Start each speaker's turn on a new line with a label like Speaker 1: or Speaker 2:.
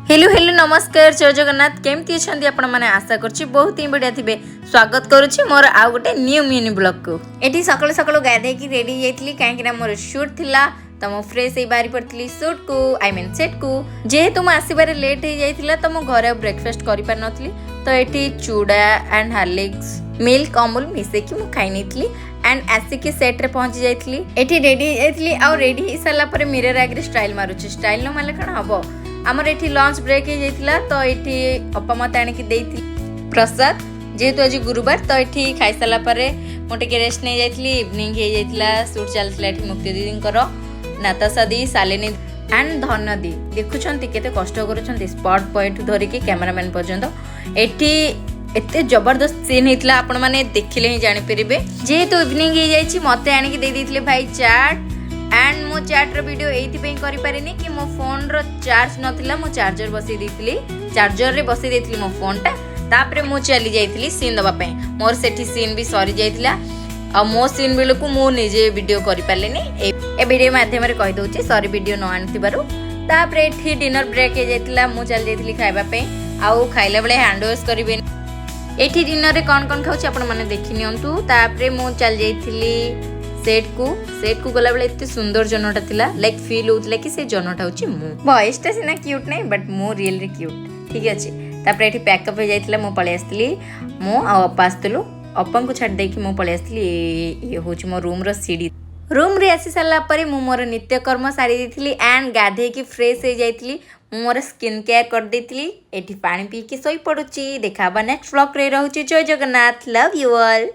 Speaker 1: Hello hello नमस्कार जय जगन्नाथ केमती अच्छे आपण मैंने आशा करछि बहुत ही बढ़िया थे। स्वागत करुछि मोर आउ गोटे न्यू मिनी ब्लॉग को। एठी सकाळु सकाळु गाधे की रेडी जाइतली काहेकि मोर शूट थिला तो मो फ्रेश हे बारी पड़तली शूट को आई मीन सेट को। जेहेतु मो आसीबारे लेट हे जाइतिला तो मो घरे ब्रेकफास्ट करि पार नथली तो एठी चूड़ा एंड हार्लिक्स मिल्क अमूल मिसे की मु खाइ नथली एंड आसिकी सेट रे पहुंच जाइतली। एठी रेडी जाइतली आ रेडी हे साला पर मिरर आगे स्टाइल मारुछि स्टाइल न माले कण हबो। आमर एठी लंच ब्रेक हो जाइतिला तो एठी अपा मत आनिकी देइथि प्रसाद जेहेतु आज गुरुवार तो एठी खाइ साला परे मोटे रेस्ट नै जाइतली इवनिंग हे जाइतिला शूट चलतिला एठी मुक्ति दीदींकर नाताशा दी सालिनी एंड धन दी देखुछंती केते कष्ट करूछंती स्पॉट पॉइंट धरि के कैमरामैन पर्यंत एठी एते जबरदस्त सीन हेतला आपण माने देखिले ही जानि परिबे। जेहेतु इवनिंग हे जाइछि मते आनिकी देइ दिथिले भाई चाट एंड मो चैट रो वीडियो एथि करि पारिनी कि मो फोन रो चार्ज नथिला मो चार्जर बसि देइथिली चार्जर रे बसि देइथिली मो फोन टा तापरे मो चली जाइथिली सीन दबा पय मोर सेठी सीन भी सरी जाइथिला आ मो सीन बेलकु मो निजे वीडियो करि पारलेनी ए वीडियो माध्यम रे कहि दोछि सॉरी वीडियो न आनथिबारु। तापरे एठी डिनर ब्रेक हे जाइथिला मो चली जाइथिली खाइबा पय आउ खाइला बेले हैंड वॉश करिबे एठी डिनर रे कोन कोन खाउछि आपण माने देखि नियंतु। तापरे मो चली जाइथिली सेट को गला बेले एते सुंदर जनटा थिला लाइक फील होतला कि से जनटा होची मु वॉइस ता सिना क्यूट नै बट मो रियल रे क्यूट ठीक अछि। तापर एठी पैकअप हो जाइथिला मो पळे आस्तिली मो आ अपास्तलु अपन को छाड़ दे कि मो पळे आस्तिली ये होची मो रूम रो सीडी रूम रे आसी साला परे मु मोर नित्य कर्म सारी दिथिली एंड गाधे की फ्रेश हो जाइथिली मु मोर स्किन केयर कर देथिली एठी पानी पी के सोई पडुची। देखाबा नेक्स्ट व्लॉग रे रहउची। जय जगन्नाथ लव यू ऑल।